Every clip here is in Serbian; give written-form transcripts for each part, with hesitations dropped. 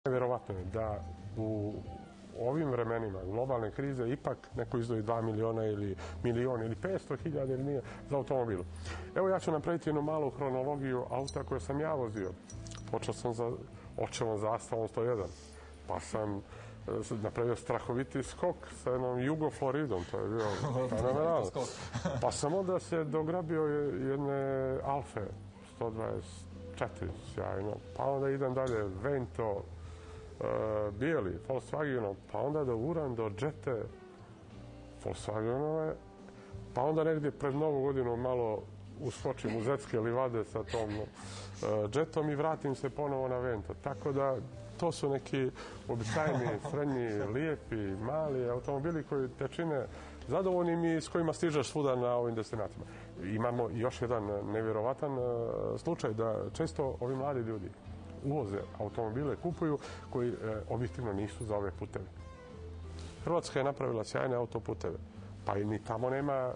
Nevjerovatno je da u ovim vremenima globalne krize ipak neko izdvoji 2 miliona ili milion ili 500.000 ili nije za automobilu. Evo ja ću napraviti jednu malu hronologiju auta koje sam ja vozio. Počeo sam za očevom zastavom 101. Pa sam napravio strahoviti skok sa jednom Jugo Floridom, to je bio fenomenalno. Pa sam onda se dograbio jedne Alfe 124, sjajno. Pa onda idem dalje, Vento, bijeli, Volkswagenov, pa onda do Uran, do Jette, Volkswagenove, pa onda negdje pred Novu godinu malo uskočim u Zetske livade sa tom Jettom i vratim se ponovo na Vento. Tako da to su neki običajni, srednji, lijepi, mali automobili koji te čine zadovoljnim i s kojima stižeš svuda na ovim destinacijama. Imamo još jedan nevjerovatan slučaj da često ovi mladi ljudi uvoze automobile, kupuju, koji objektivno nisu za ove puteve. Hrvatska je napravila sjajne autoputeve, pa i ni tamo nema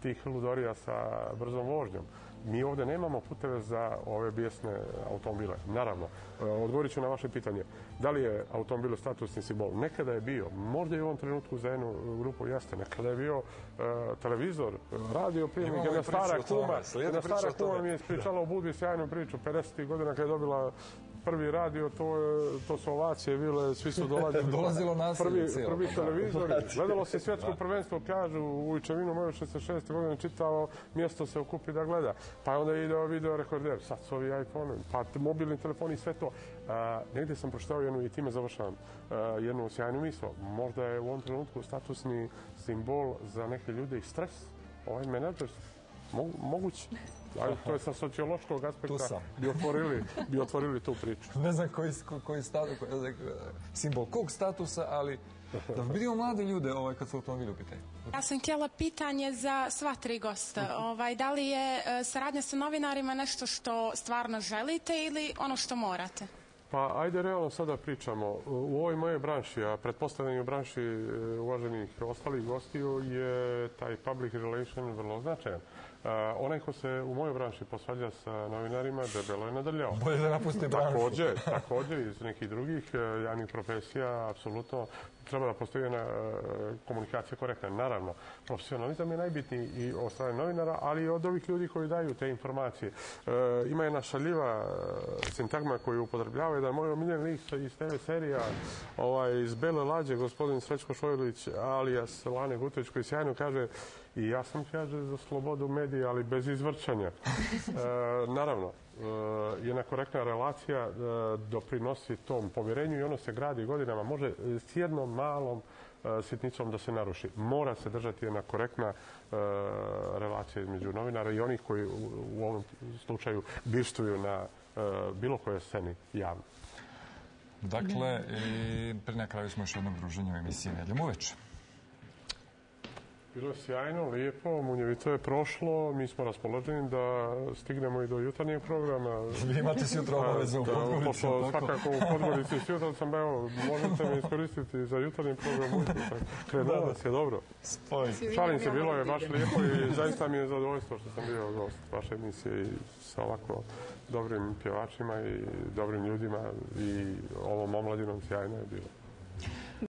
tih ludorija sa brzom vožnjom. Mi ovdje nemamo puteve za ove bijesne automobile. Naravno, odgovorit ću na vaše pitanje. Da li je automobil statusni simbol? Nekada je bio. Možda i u ovom trenutku za jednu grupu jeste. Nekada je bio televizor, radio prijemnik. Jedna stara kuma mi je ispričala u Budvi sjajnu priču. 50. godina kada je dobila prvi radio, to su ovacije bile, svi su dolazilo nasilje. Prvi televizor, gledalo se svjetsko prvenstvo, kažu u Ujčevinu, moju 66. godine čitao, mjesto se okupi da gleda. Pa onda je ideo video rekorder, sad su ovi iPhone, pa mobilni telefoni i sve to. Negdje sam pročitao jednu, i time završavam, jednu sjajnu misao. Možda je u ovom trenutku statusni simbol za neke ljude i stres, ovaj menadžer. Moguće. To je sa sociološkog aspekta bi otvorili tu priču. Ne znam koji simbol kog statusa, ali da vidimo mlade ljude kad su automobili u pitanju. Ja sam htjela pitanje za sva tri gosta. Da li je saradnja sa novinarima nešto što stvarno želite ili ono što morate? Pa ajde realno sada pričamo. U ovoj mojoj branši, a pretpostavljam u branši uvaženih ostalih gostiju, je taj public relation vrlo značajan. Onaj ko se u mojoj branši posvađa sa novinarima, debelo je nadrljao. Bolje da napusti branšu. Također iz nekih drugih javnih profesija, apsolutno treba da postoji jedna komunikacija korektna. Naravno, profesionalizam je najbitniji i od strane novinara, ali i od ovih ljudi koji daju te informacije. Ima jedna šaljiva sintagma koju upotrebljavaju, da je moj omiljen lik iz TV serija iz Bele lađe, gospodin Srećko Šojlić, alias Lane Gutović, koji sjajno kaže i ja sam, kaže, za slobodu medija, ali bez izvrćanja. Naravno, jedna korektna relacija doprinosi tom povjerenju i ono se gradi godinama. Može s jednom malom sitnicom da se naruši. Mora se držati jedna korektna relacija između novinara i onih koji u ovom slučaju bivstvuju na bilo kojoj sceni javno. Dakle, pri na kraju smo još jednog druženja u emisiji Nedjeljom uveče. Bilo je sjajno, lijepo, munjevito je prošlo, mi smo raspoloženi da stignemo i do jutarnjeg programa. Vi imate si jutro obavezu u Podgorici. Svakako u Podgorici, jutro sam, evo, možete me iskoristiti za jutarnji program. Krenuo vas je dobro. Šalim se, bilo je baš lijepo i zaista mi je zadovoljstvo što sam bio gost vaše emisije i sa ovako dobrim pjevačima i dobrim ljudima i ovom omladinom sjajno je bilo.